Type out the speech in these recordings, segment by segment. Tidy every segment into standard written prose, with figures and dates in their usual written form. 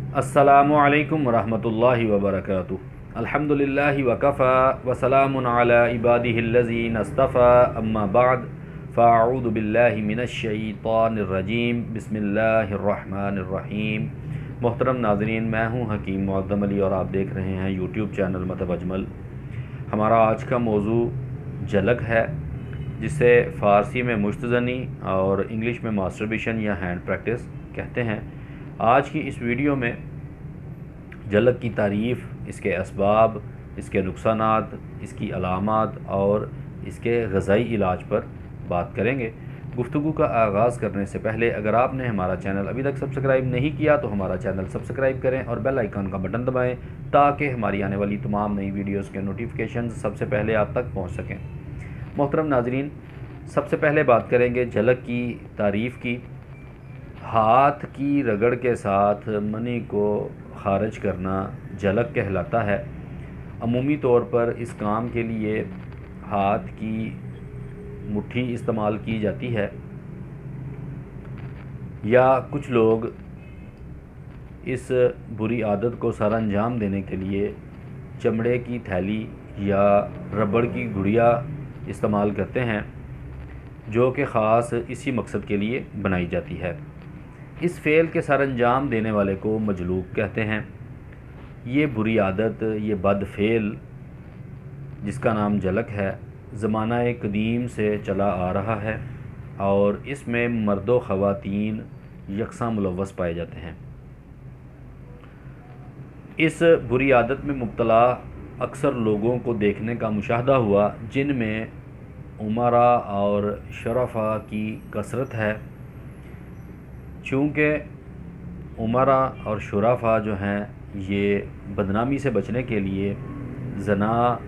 अस्सलामु अलैकुम वरहमतुल्लाहि वबरकातुहू। अल्हम्दुलिल्लाहि वकफ़ा वसलामुन अला इबादिहिल्लज़ीना इस्तफ़ा अम्मा बाद फ़अऊज़ु बिल्लाहि मिनश्शैतानिर्रजीम बिस्मिल्लाहिर्रहमानिर्रहीम। मोहतरम नाज़रीन, मैं हूँ हकीम मुअज़्ज़म अली और आप देख रहे हैं यूट्यूब चैनल मतब अजमल। हमारा आज का मौजू झलक है, जिसे फ़ारसी में मुश्तज़नी और इंग्लिश में मास्टरबेशन या हैंड प्रैक्टिस कहते हैं। आज की इस वीडियो में झलक की तारीफ़, इसके असबाब, इसके नुकसानात, इसकी अलामात और इसके ग़ज़ाई इलाज पर बात करेंगे। गुफ्तगू का आगाज़ करने से पहले अगर आपने हमारा चैनल अभी तक सब्सक्राइब नहीं किया तो हमारा चैनल सब्सक्राइब करें और बेल आइकन का बटन दबाएं ताकि हमारी आने वाली तमाम नई वीडियोज़ के नोटिफिकेशन सबसे पहले आप तक पहुँच सकें। मोहतरम नाज़रीन, सबसे पहले बात करेंगे झलक की तारीफ़ की। हाथ की रगड़ के साथ मनी को खारिज करना झलक कहलाता है। अमूमी तौर पर इस काम के लिए हाथ की मुट्ठी इस्तेमाल की जाती है, या कुछ लोग इस बुरी आदत को सर अंजाम देने के लिए चमड़े की थैली या रबड़ की गुड़िया इस्तेमाल करते हैं, जो कि ख़ास इसी मकसद के लिए बनाई जाती है। इस फ़ेल के सर अंजाम देने वाले को मजलूक कहते हैं। ये बुरी आदत, ये बद फ़ेल जिसका नाम झलक है, ज़माना कदीम से चला आ रहा है और इसमें मर्द व ख़वातीन यकसा मुलव्वस पाए जाते हैं। इस बुरी आदत में मुब्तला अक्सर लोगों को देखने का मुशाहदा हुआ, जिनमें उमरा और शरफ़ा की कसरत है। चूँकि उमरा और शुराफा जो हैं ये बदनामी से बचने के लिए जना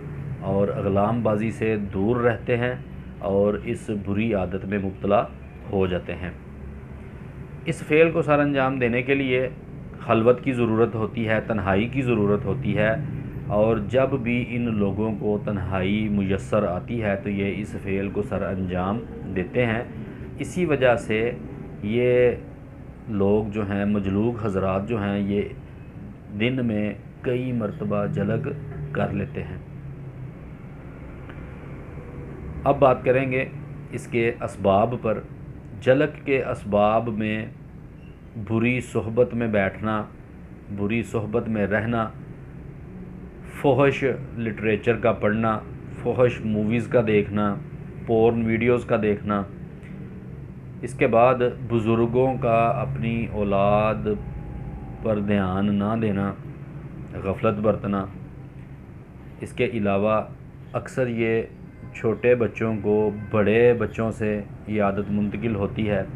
और अगलामबाजी से दूर रहते हैं और इस बुरी आदत में मुब्तला हो जाते हैं। इस फ़ेल को सर अंजाम देने के लिए खलवत की ज़रूरत होती है, तन्हाई की ज़रूरत होती है, और जब भी इन लोगों को तन्हाई मुयस्सर आती है तो ये इस फ़ेल को सर अंजाम देते हैं। इसी वजह से ये लोग जो हैं, मजलूक हज़रात जो हैं, ये दिन में कई मरतबा झलक कर लेते हैं। अब बात करेंगे इसके असबाब पर। झलक के असबाब में बुरी सोहबत में बैठना, बुरी सोहबत में रहना, फ़ोहश लिटरेचर का पढ़ना, फ़ोहश मूवीज़ का देखना, पोर्न वीडियोज़ का देखना। इसके बाद बुज़ुर्गों का अपनी औलाद पर ध्यान ना देना, गफलत बरतना। इसके अलावा अक्सर ये छोटे बच्चों को बड़े बच्चों से ये आदत मुंतकिल होती है।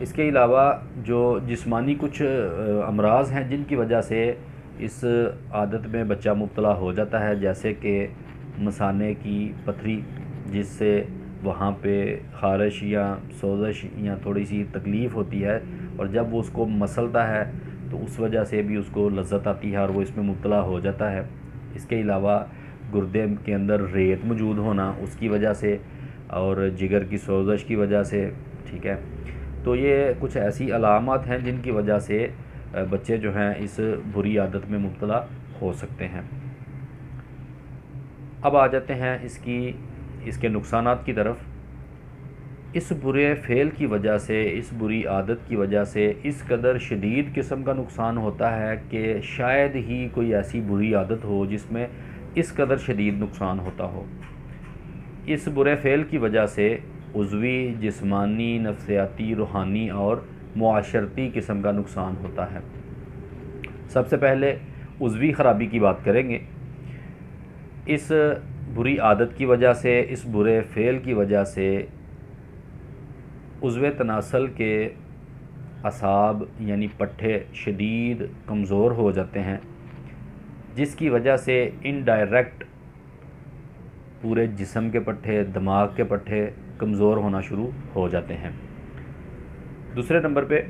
इसके अलावा जो जिस्मानी कुछ अमराज़ हैं जिनकी वजह से इस आदत में बच्चा मुब्तला हो जाता है, जैसे कि मसाने की पथरी, जिससे वहाँ पे ख़ारिश या सोज़श या थोड़ी सी तकलीफ़ होती है, और जब वो उसको मसलता है तो उस वजह से भी उसको लज़्ज़त आती है और वो इसमें मुब्तला हो जाता है। इसके अलावा गुर्दे के अंदर रेत मौजूद होना उसकी वजह से, और जिगर की सोज़श की वजह से, ठीक है। तो ये कुछ ऐसी अलामत हैं जिनकी वजह से बच्चे जो हैं इस बुरी आदत में मुब्तला हो सकते हैं। अब आ जाते हैं इसके नुकसानात की तरफ। इस बुरे फ़ेल की वजह से, इस बुरी आदत की वजह से इस कदर शदीद किस्म का नुकसान होता है कि शायद ही कोई ऐसी बुरी आदत हो जिसमें इस कदर शदीद नुकसान होता हो। इस बुरे फ़ेल की वजह से उज़वी, जिस्मानी, नफ्सियाती, रूहानी और मुआशरती किस्म का नुकसान होता है। सबसे पहले उज़वी ख़राबी की बात करेंगे। इस बुरी आदत की वजह से, इस बुरे फ़ेल की वजह से उज़्वे तनासल के असाब यानी पट्ठे शदीद कमज़ोर हो जाते हैं, जिसकी वजह से इनडायरेक्ट पूरे जिस्म के पट्ठे, दिमाग के पट्ठे कमज़ोर होना शुरू हो जाते हैं। दूसरे नंबर पे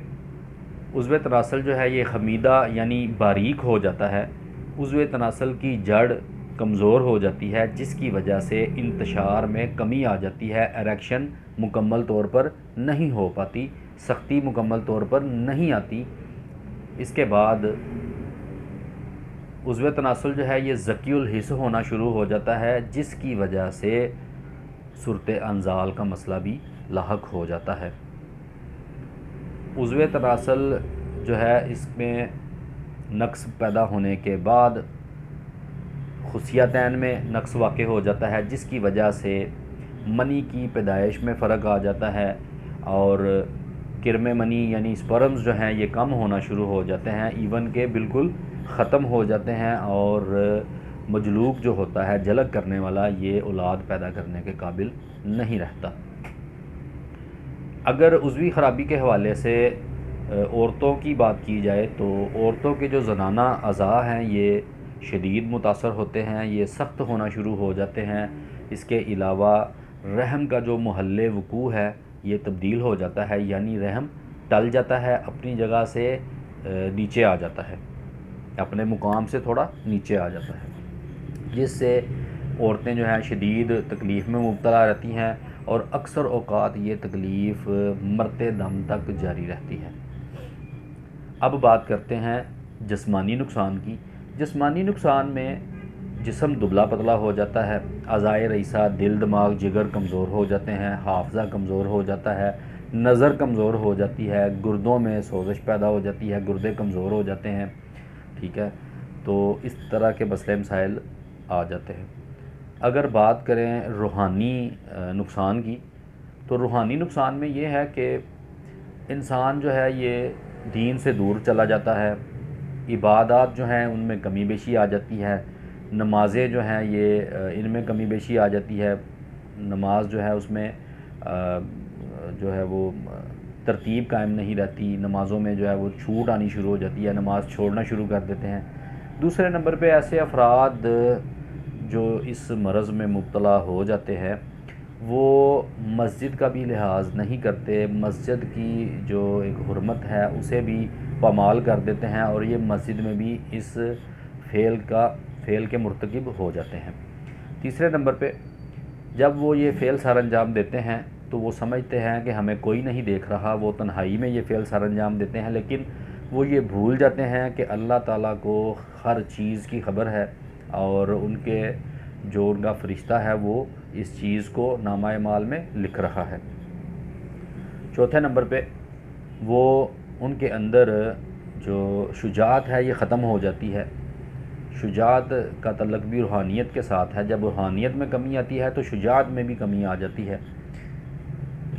उज़्वे तनासल जो है ये खमीदा यानी बारीक हो जाता है। उज़्वे तनासल की जड़ कमज़ोर हो जाती है, जिसकी वजह से इंतशार में कमी आ जाती है, एरेक्शन मुकम्मल तौर पर नहीं हो पाती, सख्ती मुकम्मल तौर पर नहीं आती, इसके बाद उज़्वे तनासुल जो है ये ज़कीउल हिस्स होना शुरू हो जाता है, जिसकी वजह से सूरत अंजाल का मसला भी लाहक हो जाता है। उज़्वे तनासुल जो है इसमें नक्स पैदा होने के बाद खुसियतैन में नक्स वाक़ हो जाता है, जिसकी वजह से मनी की पैदाइश में फ़र्क आ जाता है और किरमे मनी यानी स्पर्म्स जो हैं ये कम होना शुरू हो जाते हैं, इवन के बिल्कुल ख़त्म हो जाते हैं और मजलूक जो होता है जलक करने वाला ये औलाद पैदा करने के काबिल नहीं रहता। अगर उज़वी ख़राबी के हवाले से औरतों की बात की जाए तो औरतों के जो ज़नाना अज़ा हैं ये शदीद मुतासर होते हैं, ये सख्त होना शुरू हो जाते हैं। इसके अलावा रहम का जो महल्ले वकू है ये तब्दील हो जाता है, यानी रहम टल जाता है, अपनी जगह से नीचे आ जाता है, अपने मुकाम से थोड़ा नीचे आ जाता है, जिससे औरतें जो हैं शदीद तकलीफ़ में मुब्तला रहती हैं और अक्सर औक़ात ये तकलीफ़ मरते दम तक जारी रहती है। अब बात करते हैं जिस्मानी नुकसान की। जिस्मानी नुकसान में जिस्म दुबला पतला हो जाता है, अज़ाए रईसा दिल दिमाग जिगर कमज़ोर हो जाते हैं, हाफ़ज़ा कमज़ोर हो जाता है, नज़र कमज़ोर हो जाती है, गुर्दों में सोजिश पैदा हो जाती है, गुर्दे कमज़ोर हो जाते हैं। ठीक है, तो इस तरह के मसले मसाइल आ जाते हैं। अगर बात करें रूहानी नुकसान की, तो रूहानी नुकसान में ये है कि इंसान जो है ये दीन से दूर चला जाता है, इबादत जो हैं उनमें कमी बेशी आ जाती है, नमाज़ें जो हैं ये इनमें कमी बेशी आ जाती है, नमाज जो है उसमें जो है वो तरतीब कायम नहीं रहती, नमाज़ों में जो है वो छूट आनी शुरू हो जाती है, नमाज छोड़ना शुरू कर देते हैं। दूसरे नंबर पे ऐसे अफराद जो इस मरज़ में मुब्तला हो जाते हैं वो मस्जिद का भी लिहाज नहीं करते, मस्जिद की जो एक हुर्मत है उसे भी पामाल कर देते हैं और ये मस्जिद में भी इस फ़ेल के मुर्तकिब हो जाते हैं। तीसरे नंबर पे जब वो ये फ़ेल सर अंजाम देते हैं तो वो समझते हैं कि हमें कोई नहीं देख रहा, वो तन्हाई में ये फ़ेल सर अंजाम देते हैं, लेकिन वो ये भूल जाते हैं कि अल्लाह ताला को हर चीज़ की खबर है और उनके जो उनका फ़रिश्ता है वो इस चीज़ को नामा माल में लिख रहा है। चौथे नंबर पे वो उनके अंदर जो शुजाअत है ये ख़त्म हो जाती है। शुजाअत का तल्लुक़ भी रूहानियत के साथ है, जब रूहानियत में कमी आती है तो शुजाअत में भी कमी आ जाती है।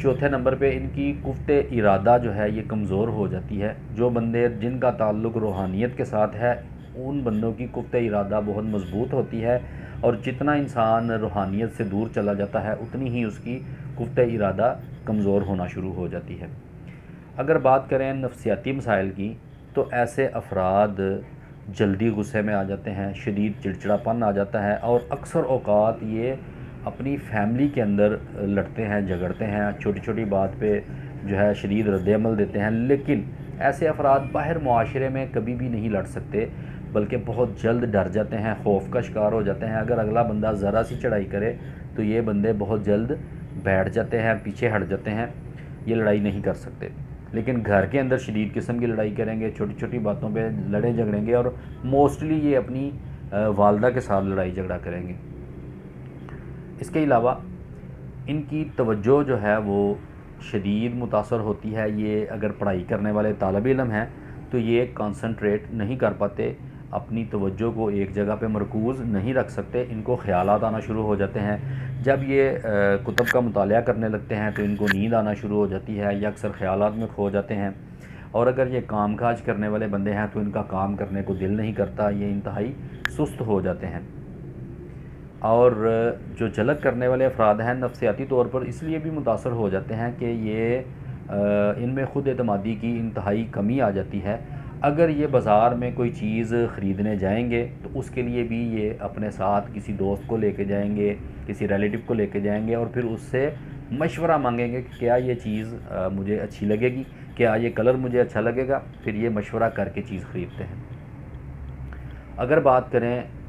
चौथे नंबर पे इनकी कुफ्ते इरादा जो है ये कमज़ोर हो जाती है। जो बंदे जिनका ताल्लुक़ रूहानियत के साथ है उन बंदों की कुफ्ते इरादा बहुत मज़बूत होती है और जितना इंसान रूहानियत से दूर चला जाता है उतनी ही उसकी कुफ्ते इरादा कमज़ोर होना शुरू हो जाती है। अगर बात करें नफ्सियाती मसाइल की तो ऐसे अफराद जल्दी गुस्से में आ जाते हैं, शदीद चिड़चिड़ापन आ जाता है और अक्सर औक़ात ये अपनी फैमिली के अंदर लड़ते हैं, झगड़ते हैं, छोटी छोटी बात पे जो है शदीद रद्द-ए-अमल देते हैं। लेकिन ऐसे अफराद बाहर मुआशरे में कभी भी नहीं लड़ सकते, बल्कि बहुत जल्द डर जाते हैं, खौफ का शिकार हो जाते हैं। अगर अगला बंदा ज़रा सी चढ़ाई करे तो ये बंदे बहुत जल्द बैठ जाते हैं, पीछे हट जाते हैं, ये लड़ाई नहीं कर सकते। लेकिन घर के अंदर शदीद किस्म की लड़ाई करेंगे, छोटी छोटी बातों पे लड़े झगड़ेंगे और मोस्टली ये अपनी वालदा के साथ लड़ाई झगड़ा करेंगे। इसके अलावा इनकी तवज्जो जो है वो शदीद मुतासर होती है। ये अगर पढ़ाई करने वाले तालिब इल्म हैं तो ये कंसंट्रेट नहीं कर पाते, अपनी तवज्जो को एक जगह पे मरकूज़ नहीं रख सकते, इनको ख़यालात आना शुरू हो जाते हैं। जब ये कुतुब का मुतालिया करने लगते हैं तो इनको नींद आना शुरू हो जाती है, या अक्सर ख़यालात में खो जाते हैं। और अगर ये काम काज करने वाले बंदे हैं तो इनका काम करने को दिल नहीं करता, ये इंतहाई सुस्त हो जाते हैं। और जो जलक करने वाले अफराद हैं नफ्सियाती तौर पर इसलिए भी मुतासर हो जाते हैं कि ये इनमें ख़ुद एतमादी की इंतहाई कमी आ जाती है। अगर ये बाज़ार में कोई चीज़ ख़रीदने जाएंगे तो उसके लिए भी ये अपने साथ किसी दोस्त को लेके जाएंगे, किसी रिलेटिव को लेके जाएंगे और फिर उससे मशवरा मांगेंगे कि क्या ये चीज़ मुझे अच्छी लगेगी, क्या ये कलर मुझे अच्छा लगेगा, फिर ये मशवरा करके चीज़ ख़रीदते हैं। अगर बात करें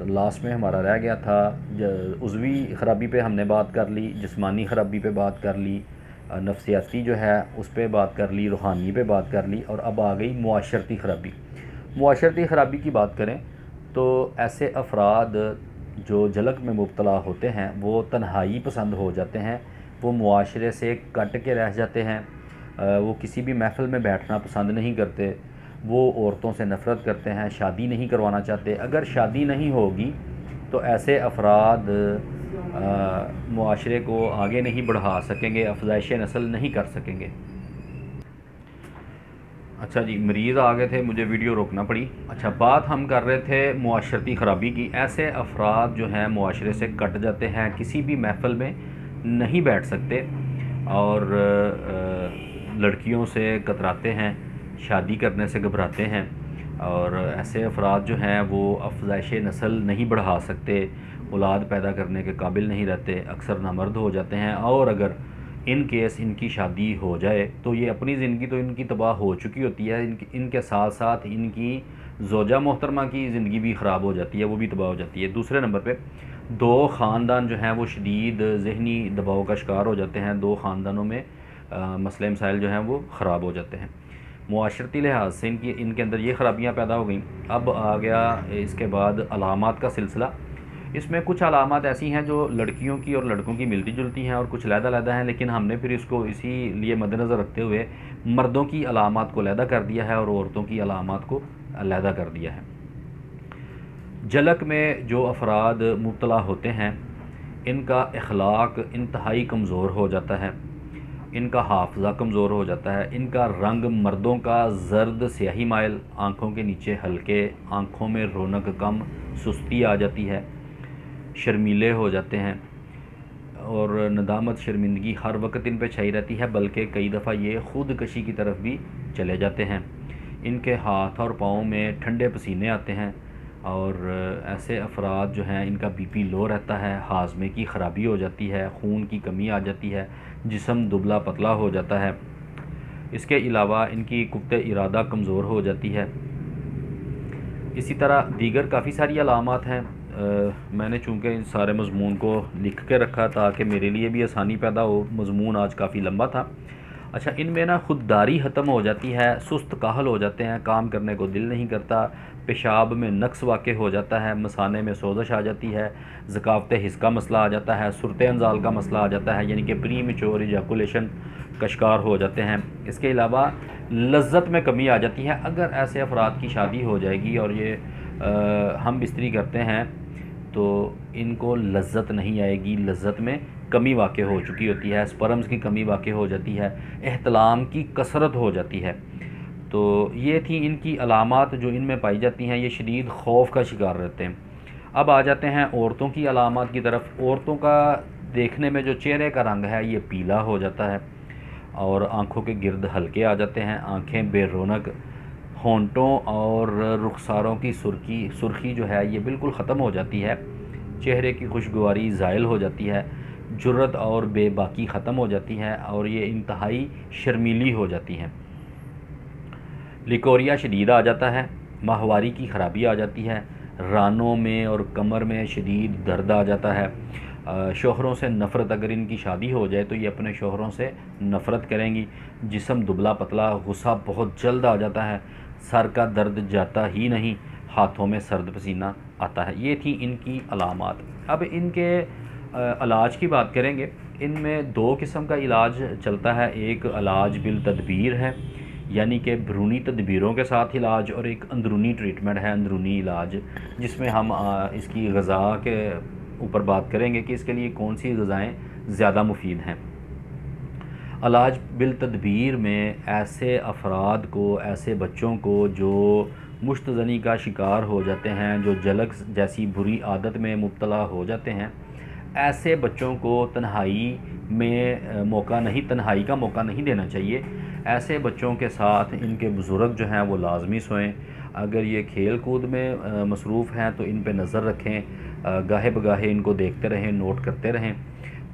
लास्ट में हमारा रह गया था उज़वी ख़राबी पे हमने बात कर ली, जिस्मानी ख़राबी पे बात कर ली, नफ्सियाती जो है उस पर बात कर ली, रूहानी पे बात कर ली, और अब आ गई मुआशरती ख़राबी। मुआशरती ख़राबी की बात करें तो ऐसे अफराद जो जलक में मुब्तला होते हैं वो तन्हाई पसंद हो जाते हैं, वो मुआशरे से कट के रह जाते हैं, वो किसी भी महफ़िल में बैठना पसंद नहीं करते, वो औरतों से नफ़रत करते हैं, शादी नहीं करवाना चाहते। अगर शादी नहीं होगी तो ऐसे अफराद मुआशरे को आगे नहीं बढ़ा सकेंगे, अफज़ाइश नस्ल नहीं कर सकेंगे। अच्छा जी, मरीज़ आ गए थे, मुझे वीडियो रोकना पड़ी। अच्छा, बात हम कर रहे थे मुआशरती ख़राबी की। ऐसे अफराद जो हैं मुआशरे से कट जाते हैं, किसी भी महफ़िल में नहीं बैठ सकते और लड़कियों से कतराते हैं, शादी करने से घबराते हैं, और ऐसे अफराद जो हैं वो अफज़ाइश नस्ल नहीं बढ़ा सकते, औलाद पैदा करने के काबिल नहीं रहते, अक्सर नामर्द हो जाते हैं, और अगर इन केस इनकी शादी हो जाए तो ये अपनी ज़िंदगी तो इनकी तबाह हो चुकी होती है, इनके साथ साथ इनकी ज़ौजा मोहतरमा की ज़िंदगी भी ख़राब हो जाती है, वो भी तबाह हो जाती है। दूसरे नंबर पे दो ख़ानदान जो हैं वो शदीद ज़हनी दबाव का शिकार हो जाते हैं, दो ख़ानदानों में मसले मसाइल जो हैं वो ख़राब हो जाते हैं। मुआशरती लिहाज से इनके अंदर ये ख़राबियाँ पैदा हो गई। अब आ गया इसके बाद अलामात का सिलसिला। इसमें कुछ अलामात ऐसी हैं जो लड़कियों की और लड़कों की मिलती जुलती हैं और कुछ अलग-अलग हैं, लेकिन हमने फिर इसको इसीलिए मद्देनज़र रखते हुए मर्दों की अलामात को अलग कर दिया है और औरतों की अलामात को अलग कर दिया है। जलक में जो अफराद मुब्तला होते हैं इनका अखलाक इंतहाई कमज़ोर हो जाता है, इनका हाफ़ज़ा कमज़ोर हो जाता है, इनका रंग मर्दों का जर्द स्याही माइल, आँखों के नीचे हल्के, आँखों में रौनक कम, सुस्ती आ जाती है, शर्मीले हो जाते हैं, और नदामत शर्मिंदगी हर वक्त इन पे छाई रहती है, बल्कि कई दफ़ा ये ख़ुदकशी की तरफ भी चले जाते हैं। इनके हाथ और पाँव में ठंडे पसीने आते हैं, और ऐसे अफराद जो हैं इनका बीपी लो रहता है, हाजमे की ख़राबी हो जाती है, खून की कमी आ जाती है, जिस्म दुबला पतला हो जाता है। इसके अलावा इनकी कुव्वत इरादा कमज़ोर हो जाती है। इसी तरह दीगर काफ़ी सारी अलामात हैं। मैंने चूँकि इन सारे मज़मून को लिख के रखा ताकि मेरे लिए भी आसानी पैदा हो, मज़मून आज काफ़ी लंबा था। अच्छा, इनमें ना ख़ुददारी ख़त्म हो जाती है, सुस्त काहल हो जाते हैं, काम करने को दिल नहीं करता, पेशाब में नक्स वाक़ हो जाता है, मसाने में सोजश आ जाती है, ज़कावत हिस्स का मसला आ जाता है, सुरत अंजाल का मसला आ जाता है, यानी कि प्री मैच्योर इजैकुलेशन का शिकार हो जाते हैं। इसके अलावा लज़्ज़त में कमी आ जाती है। अगर ऐसे अफराद की शादी हो जाएगी और ये हम बिस्तरी करते हैं तो इनको लज़्ज़त नहीं आएगी, लज़्ज़त में कमी वाक़ हो चुकी होती है, स्पर्म्स की कमी वाक़ हो जाती है, एहतलाम की कसरत हो जाती है। तो ये थी इनकी अलामात जो इनमें पाई जाती हैं। ये शदीद खौफ का शिकार रहते हैं। अब आ जाते हैं औरतों की अलामात की तरफ। औरतों का देखने में जो चेहरे का रंग है ये पीला हो जाता है, और आँखों के गिर्द हल्के आ जाते हैं, आँखें बेरौनक, होंठों और रुखसारों की सुर्खी जो है ये बिल्कुल ख़त्म हो जाती है, चेहरे की खुशगवारी ज़ाइल हो जाती है, जुर्रत और बेबाकी ख़त्म हो जाती है, और ये इंतहाई शर्मीली हो जाती हैं। लिकोरिया शदीद आ जाता है, माहवारी की ख़राबी आ जाती है, रानों में और कमर में शदीद दर्द आ जाता है। शोहरों से नफ़रत, अगर इनकी शादी हो जाए तो ये अपने शोहरों से नफ़रत करेंगी। जिस्म दुबला पतला, गुस्सा बहुत जल्द आ जाता है, सर का दर्द जाता ही नहीं, हाथों में सर्द पसीना आता है। ये थी इनकी अलामात। अब इनके इलाज की बात करेंगे। इनमें दो किस्म का इलाज चलता है। एक इलाज बिल तदबीर है, यानी कि भ्रूणी तदबीरों के साथ इलाज, और एक अंदरूनी ट्रीटमेंट है, अंदरूनी इलाज, जिसमें हम इसकी ग़ज़ा के ऊपर बात करेंगे कि इसके लिए कौन सी ग़ज़ाएँ ज़्यादा मुफीद हैं। इलाज बिल तदबीर में ऐसे अफराद को, ऐसे बच्चों को जो मुश्तज़नी का शिकार हो जाते हैं, जो जलक जैसी बुरी आदत में मुब्तला हो जाते हैं, ऐसे बच्चों को तन्हाई का मौका नहीं देना चाहिए। ऐसे बच्चों के साथ इनके बुज़ुर्ग जो हैं वो लाजमी सोएं। अगर ये खेल कूद में मसरूफ़ हैं तो इन पे नज़र रखें, गाहे बगाहे इनको देखते रहें, नोट करते रहें।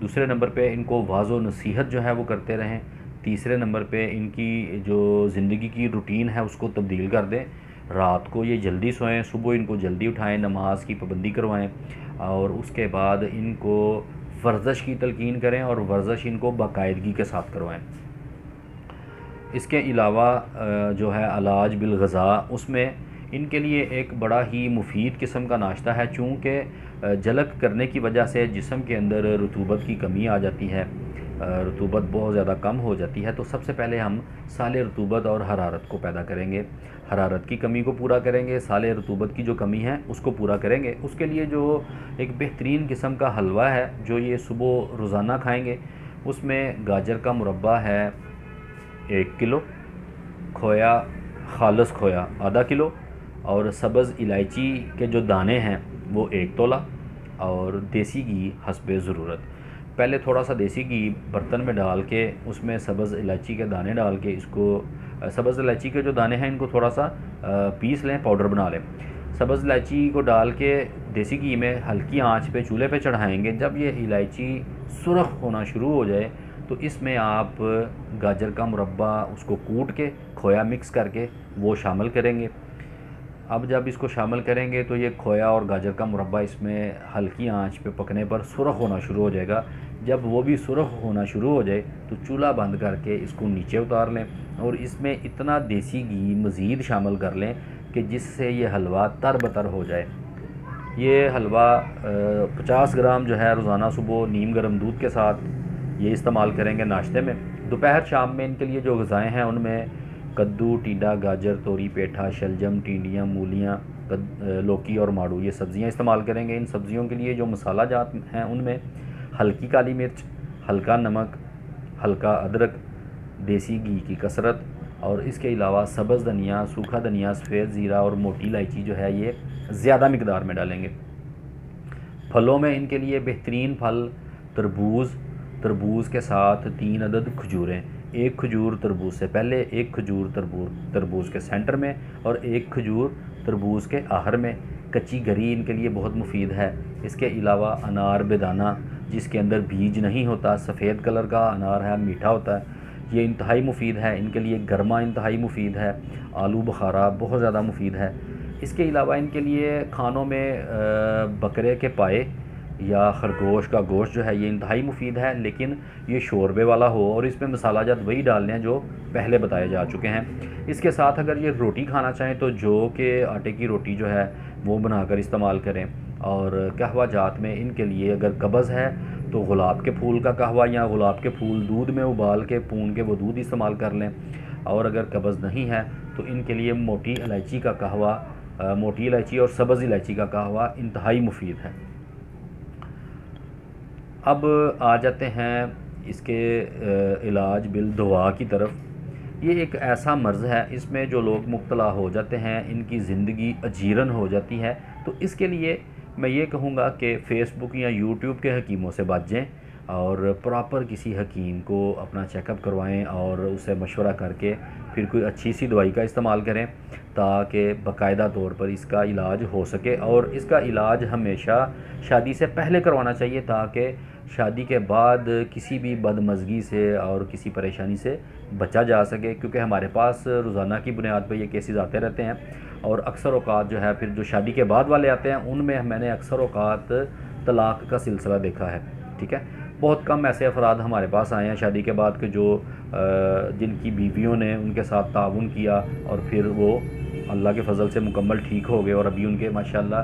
दूसरे नंबर पे इनको वाज़ो नसीहत जो है वो करते रहें। तीसरे नंबर पे इनकी जो ज़िंदगी की रूटीन है उसको तब्दील कर दें। रात को ये जल्दी सोएं, सुबह इनको जल्दी उठाएं, नमाज की पाबंदी करवाएं, और उसके बाद इनको वर्जिश की तलकीन करें और वर्जिश इनको बाकायदगी के साथ करवाएं। इसके अलावा जो है इलाज बिल ग़ज़ा, उसमें इनके लिए एक बड़ा ही मुफीद किस्म का नाश्ता है। चूँकि जलक करने की वजह से जिस्म के अंदर रतूबत की कमी आ जाती है, रतूबत बहुत ज़्यादा कम हो जाती है, तो सबसे पहले हम साले रतूबत और हरारत को पैदा करेंगे। हरारत की कमी को पूरा करेंगे, साले रतूबत की जो कमी है उसको पूरा करेंगे। उसके लिए जो एक बेहतरीन किस्म का हलवा है जो ये सुबह रोज़ाना खाएँगे, उसमें गाजर का मुरब्बा है 1 किलो, खोया खालस खोया आधा किलो, और सब्ज़ इलायची के जो दाने हैं वो 1 तोला, और देसी घी हस्बे ज़रूरत। पहले थोड़ा सा देसी घी बर्तन में डाल के उसमें सब्ज़ इलायची के दाने डाल के इसको सब्ज़ इलायची के जो दाने हैं इनको थोड़ा सा पीस लें, पाउडर बना लें। सब्ज़ इलायची को डाल के देसी घी में हल्की आंच पे चूल्हे पे चढ़ाएंगे। जब ये इलायची सुर्ख होना शुरू हो जाए तो इसमें आप गाजर का मुरब्बा उसको कूट के खोया मिक्स करके वो शामिल करेंगे। अब जब इसको शामिल करेंगे तो ये खोया और गाजर का मुरब्बा इसमें हल्की आंच पे पकने पर सुर्ख होना शुरू हो जाएगा। जब वो भी सुर्ख होना शुरू हो जाए तो चूल्हा बंद करके इसको नीचे उतार लें, और इसमें इतना देसी घी मज़ीद शामिल कर लें कि जिससे ये हलवा तरबतर हो जाए। ये हलवा 50 ग्राम जो है रोज़ाना सुबह नीम गर्म दूध के साथ ये इस्तेमाल करेंगे नाश्ते में। दोपहर शाम में इनके लिए जो ग़िज़ाएँ हैं उनमें कद्दू, टींडा, गाजर, तोरी, पेठा, शलजम, टिंडियाँ, मूलियाँ, लौकी और माड़ू, ये सब्ज़ियाँ इस्तेमाल करेंगे। इन सब्ज़ियों के लिए जो मसाला जात हैं उनमें हल्की काली मिर्च, हल्का नमक, हल्का अदरक, देसी घी की कसरत, और इसके अलावा सब्ज़ धनिया, सूखा धनिया, सफ़ेद ज़ीरा और मोटी इलायची जो है ये ज़्यादा मिकदार में डालेंगे। फलों में इनके लिए बेहतरीन फल तरबूज़, तरबूज़ के साथ 3 अदद खजूरें, 1 खजूर तरबूज़ से पहले, 1 खजूर तरबूज़ के सेंटर में और 1 खजूर तरबूज़ के आखिर में। कच्ची गरी इनके लिए बहुत मुफीद है। इसके अलावा अनार बेदाना जिसके अंदर बीज नहीं होता, सफ़ेद कलर का अनार है, मीठा होता है, ये इंतहाई मुफीद है इनके लिए। गरमा इंतहाई मुफीद है। आलू बुखारा बहुत ज़्यादा मुफीद है। इसके अलावा इनके लिए खानों में बकरे के पाए या खरगोश का गोश्त जो है ये इंतहाई मुफीद है, लेकिन ये शोरबे वाला हो और इसमें मसाला जात वही डालने हैं जो पहले बताए जा चुके हैं। इसके साथ अगर ये रोटी खाना चाहें तो जौ के आटे की रोटी जो है वो बनाकर इस्तेमाल करें। और कहवा जात में इनके लिए अगर कब्ज़ है तो गुलाब के फूल का कहवा या गुलाब के फूल दूध में उबाल के पून के वो दूध इस्तेमाल कर लें। और अगर कब्ज़ नहीं है तो इनके लिए मोटी इलायची का कहवा, मोटी इलायची और सब्ज़ इलायची का कहवा इंतहाई मुफीद है। अब आ जाते हैं इसके इलाज बिल दवा की तरफ। ये एक ऐसा मर्ज़ है, इसमें जो लोग मुब्तला हो जाते हैं इनकी ज़िंदगी अजीरन हो जाती है। तो इसके लिए मैं ये कहूँगा कि फ़ेसबुक या यूट्यूब के हकीमों से बचें और प्रॉपर किसी हकीम को अपना चेकअप करवाएं और उससे मशवरा करके फिर कोई अच्छी सी दवाई का इस्तेमाल करें ताकि बाकायदा तौर पर इसका इलाज हो सके। और इसका इलाज हमेशा शादी से पहले करवाना चाहिए ताकि शादी के बाद किसी भी बदमज़गी से और किसी परेशानी से बचा जा सके, क्योंकि हमारे पास रोज़ाना की बुनियाद पर ये केसेस आते रहते हैं। और अक्सर औक़ात जो है फिर जो शादी के बाद वाले आते हैं उनमें मैंने अक्सर औक़ात तलाक़ का सिलसिला देखा है। ठीक है, बहुत कम ऐसे अफराद हमारे पास आए हैं शादी के बाद के जो जिनकी बीवियों ने उनके साथ ताउन किया और फिर वो अल्लाह के फ़ज़ल से मुकम्मल ठीक हो गए और अभी उनके माशाल्लाह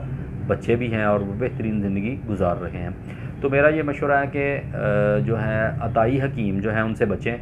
बच्चे भी हैं और वो बेहतरीन ज़िंदगी गुजार रहे हैं। तो मेरा ये मशवरा है कि जो है अताई हकीम जो हैं उनसे बचें।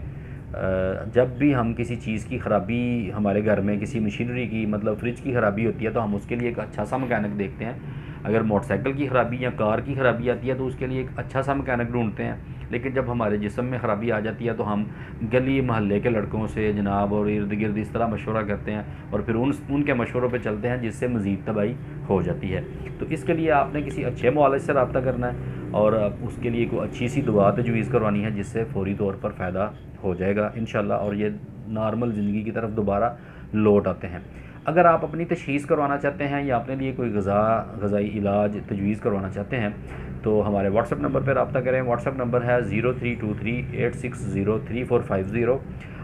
जब भी हम किसी चीज़ की ख़राबी हमारे घर में किसी मशीनरी की मतलब फ्रिज की ख़राबी होती है तो हम उसके लिए एक अच्छा सा मकैनिक देखते हैं। अगर मोटरसाइकिल की ख़राबी या कार की ख़राबी आती है तो उसके लिए एक अच्छा सा मकैनिक ढूंढते हैं। लेकिन जब हमारे जिस्म में ख़राबी आ जाती है तो हम गली महल्ले के लड़कों से जनाब और इर्द गिर्द इस तरह मशवरा करते हैं और फिर उनके मशवरों पे चलते हैं जिससे मज़ीद तबाही हो जाती है। तो इसके लिए आपने किसी अच्छे मुआलिज से रब्ता करना है और उसके लिए कोई अच्छी सी दवा तजवीज़ करवानी है जिससे फ़ौरी तौर पर फ़ायदा हो जाएगा इंशाल्लाह और ये नॉर्मल ज़िंदगी की तरफ दोबारा लौट आते हैं। अगर आप अपनी तशख़ीस करवाना चाहते हैं या अपने लिए कोई ग़ज़ाई इलाज तजवीज़ करवाना चाहते हैं तो हमारे व्हाट्सएप नंबर पर रब्ता करें। व्हाट्सएप नंबर है 0323860350।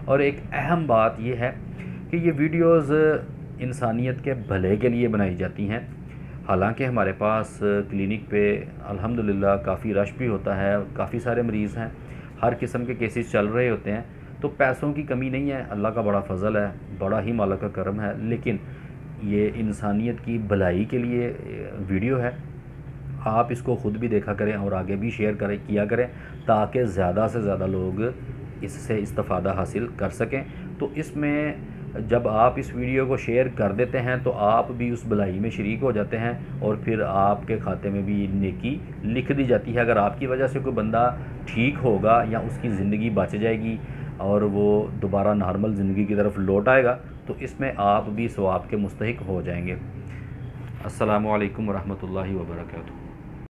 और एक अहम बात यह है कि ये वीडियोज़ इंसानियत के भले के लिए बनाई जाती हैं हालांकि हमारे पास क्लिनिक पे अल्हम्दुलिल्लाह काफ़ी रश भी होता है, काफ़ी सारे मरीज़ हैं, हर किस्म के केसेस चल रहे होते हैं, तो पैसों की कमी नहीं है। अल्लाह का बड़ा फ़ज़ल है, बड़ा ही मालिक का करम है। लेकिन ये इंसानियत की भलाई के लिए वीडियो है, आप इसको ख़ुद भी देखा करें और आगे भी शेयर किया करें, ताकि ज़्यादा से ज़्यादा लोग इससे इस्तिफ़ादा हासिल कर सकें। तो इसमें जब आप इस वीडियो को शेयर कर देते हैं तो आप भी उस भलाई में शरीक हो जाते हैं और फिर आपके खाते में भी नेकी लिख दी जाती है। अगर आपकी वजह से कोई बंदा ठीक होगा या उसकी ज़िंदगी बच जाएगी और वो दोबारा नॉर्मल ज़िंदगी की तरफ लौट आएगा, तो इसमें आप भी सवाब के मुस्तहिक हो जाएंगे। अस्सलामु अलैकुम वरहमतुल्लाहि वबरकातुहू।